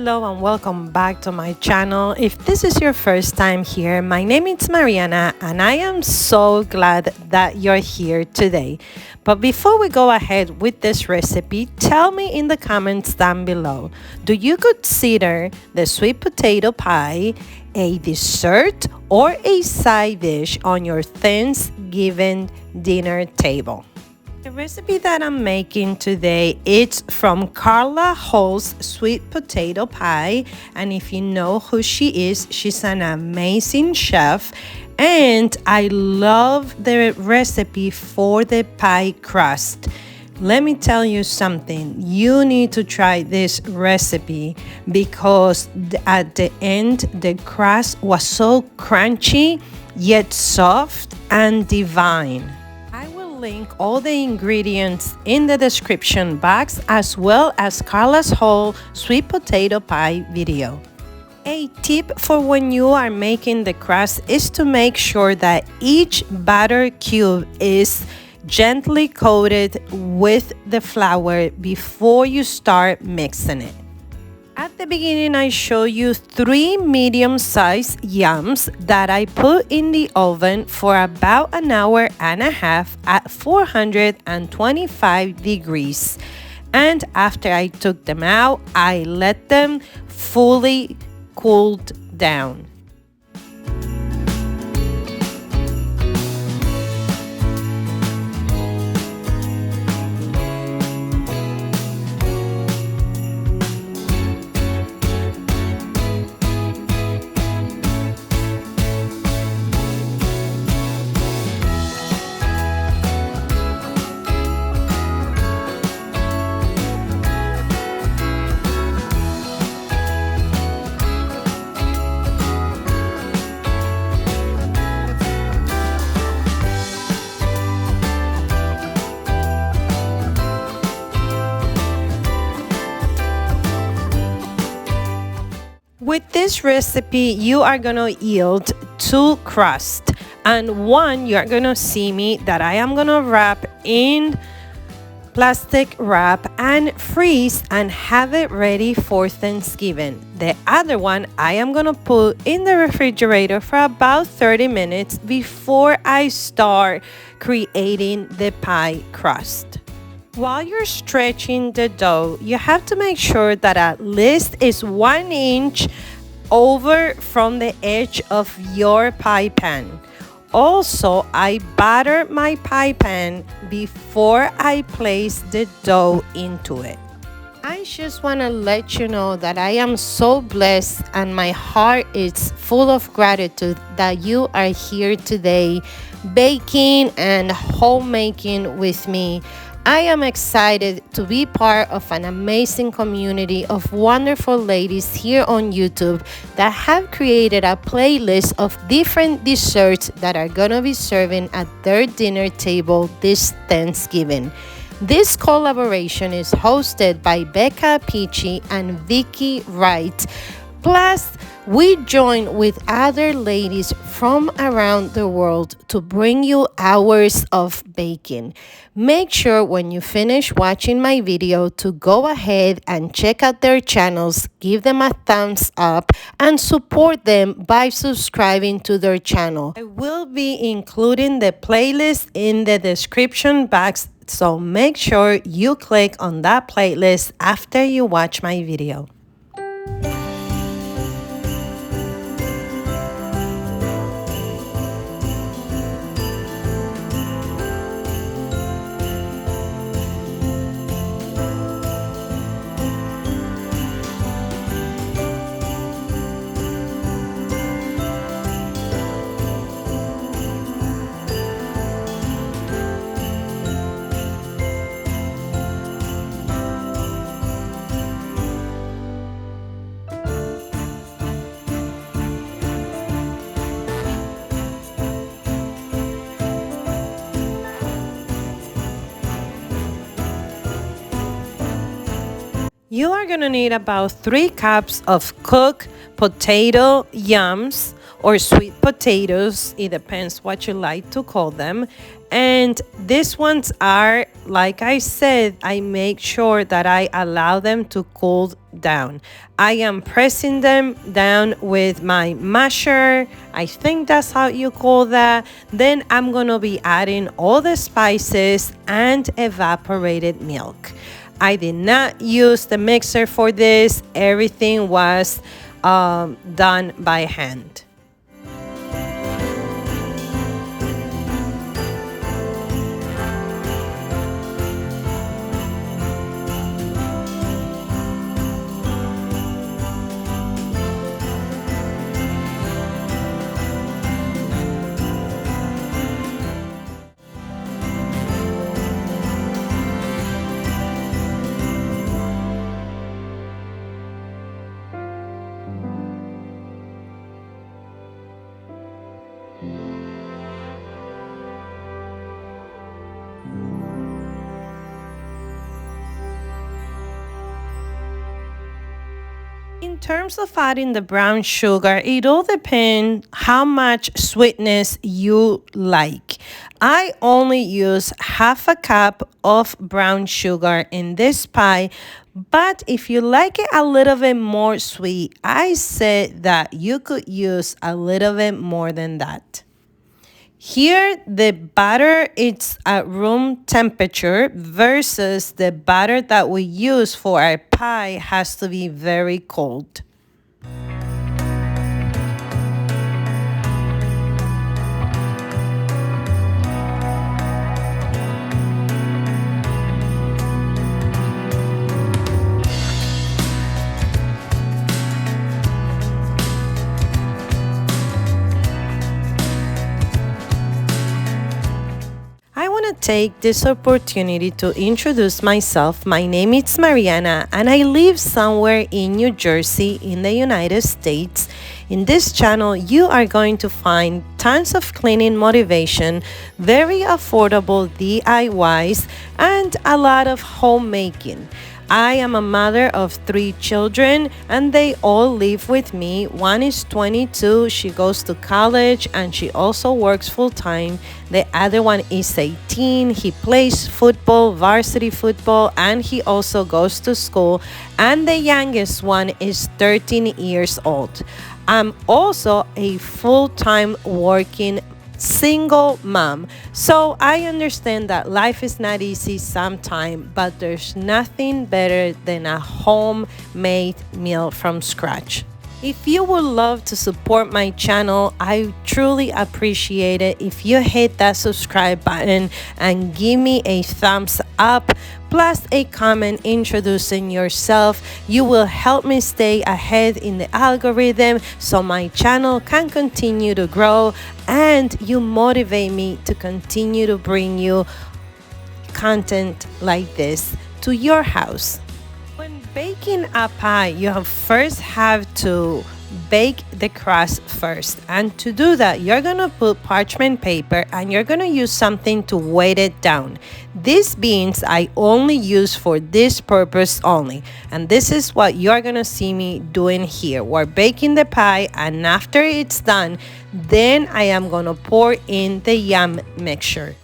Hello and welcome back to my channel. If this is your first time here, my name is Mariana and I am so glad that you're here today. But before we go ahead with this recipe, tell me in the comments down below, do you consider the sweet potato pie a dessert or a side dish on your Thanksgiving dinner table? The recipe that I'm making today, it's from Carla Hall's sweet potato pie, and if you know who she is, she's an amazing chef, and I love the recipe for the pie crust. Let me tell you something, you need to try this recipe because at the end the crust was so crunchy yet soft and divine. Link all the ingredients in the description box as well as Carla's Hall sweet potato pie video. A tip for when you are making the crust is to make sure that each batter cube is gently coated with the flour before you start mixing it. At the beginning, I show you 3 medium-sized yams that I put in the oven for about an hour and a half at 425 degrees. And after I took them out, I let them fully cool down. With this recipe, you are gonna yield 2 crusts, and one you're gonna see me that I am gonna wrap in plastic wrap and freeze and have it ready for Thanksgiving. The other one I am gonna put in the refrigerator for about 30 minutes before I start creating the pie crust. While you're stretching the dough, you have to make sure that at least it's 1 inch over from the edge of your pie pan. Also, I batter my pie pan before I place the dough into it. I just want to let you know that I am so blessed and my heart is full of gratitude that you are here today baking and homemaking with me. I am excited to be part of an amazing community of wonderful ladies here on YouTube that have created a playlist of different desserts that are gonna be serving at their dinner table this Thanksgiving. This collaboration is hosted by Becca Peachy and Vicky Wright. Plus, we join with other ladies from around the world to bring you hours of baking. Make sure when you finish watching my video to go ahead and check out their channels, give them a thumbs up, and support them by subscribing to their channel. I will be including the playlist in the description box, so make sure you click on that playlist after you watch my video. You are going to need about 3 cups of cooked potato yams, or sweet potatoes. It depends what you like to call them. And these ones are, like I said, I make sure that I allow them to cool down. I am pressing them down with my masher. I think that's how you call that. Then I'm gonna be adding all the spices and evaporated milk. I did not use the mixer for this. Everything was done by hand. In terms of adding the brown sugar, it all depends how much sweetness you like. I only use half a cup of brown sugar in this pie, but if you like it a little bit more sweet, I said that you could use a little bit more than that. Here, the batter is at room temperature versus the batter that we use for our pie has to be very cold. I want to take this opportunity to introduce myself. My name is Mariana and I live somewhere in New Jersey in the United States. In this channel, you are going to find tons of cleaning motivation, very affordable DIYs, and a lot of homemaking. I am a mother of 3 children and they all live with me. One is 22, she goes to college and she also works full time. The other one is 18, he plays football, varsity football, and he also goes to school. And the youngest one is 13 years old. I'm also a full-time working single mom. So I understand that life is not easy sometimes, but there's nothing better than a homemade meal from scratch. If you would love to support my channel, I truly appreciate it if you hit that subscribe button and give me a thumbs up, plus a comment introducing yourself. You will help me stay ahead in the algorithm so my channel can continue to grow, and you motivate me to continue to bring you content like this to your house. When baking a pie, you first have to bake the crust first, and to do that you're gonna put parchment paper and you're gonna use something to weight it down. These beans I only use for this purpose only, and this is what you're gonna see me doing here. We're baking the pie, and after it's done, then I am gonna pour in the yam mixture.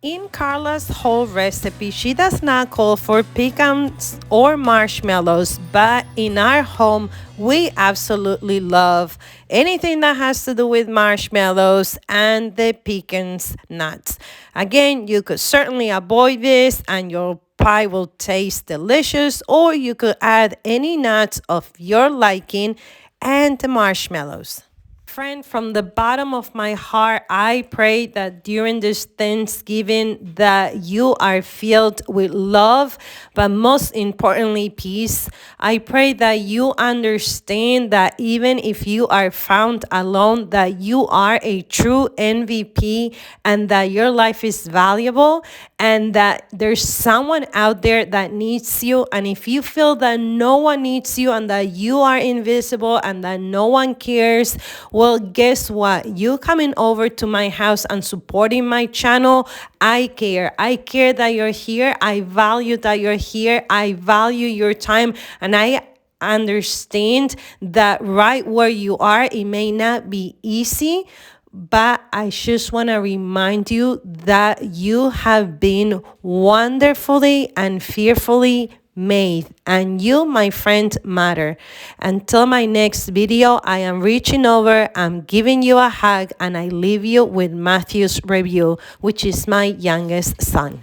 In Carla's Hall recipe, she does not call for pecans or marshmallows, but in our home, we absolutely love anything that has to do with marshmallows and the pecans nuts. Again, you could certainly avoid this and your pie will taste delicious, or you could add any nuts of your liking and the marshmallows. Friend, from the bottom of my heart, I pray that during this Thanksgiving that you are filled with love, but most importantly, peace. I pray that you understand that even if you are found alone, that you are a true MVP and that your life is valuable and that there's someone out there that needs you. And if you feel that no one needs you and that you are invisible and that no one cares, well, guess what? You coming over to my house and supporting my channel, I care. I care that you're here. I value that you're here. I value your time. And I understand that right where you are, it may not be easy, but I just want to remind you that you have been wonderfully and fearfully made, and you, my friend, matter. Until my next video, I am reaching over, I'm giving you a hug, and I leave you with Matthew's review, which is my youngest son.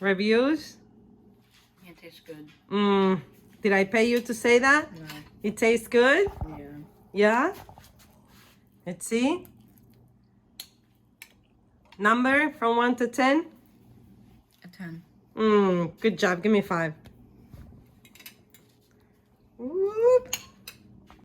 Reviews? It tastes good. Did I pay you to say that? No. It tastes good? Yeah. Yeah? Let's see. Number from 1 to 10? A 10. Good job. Give me 5. Ooh.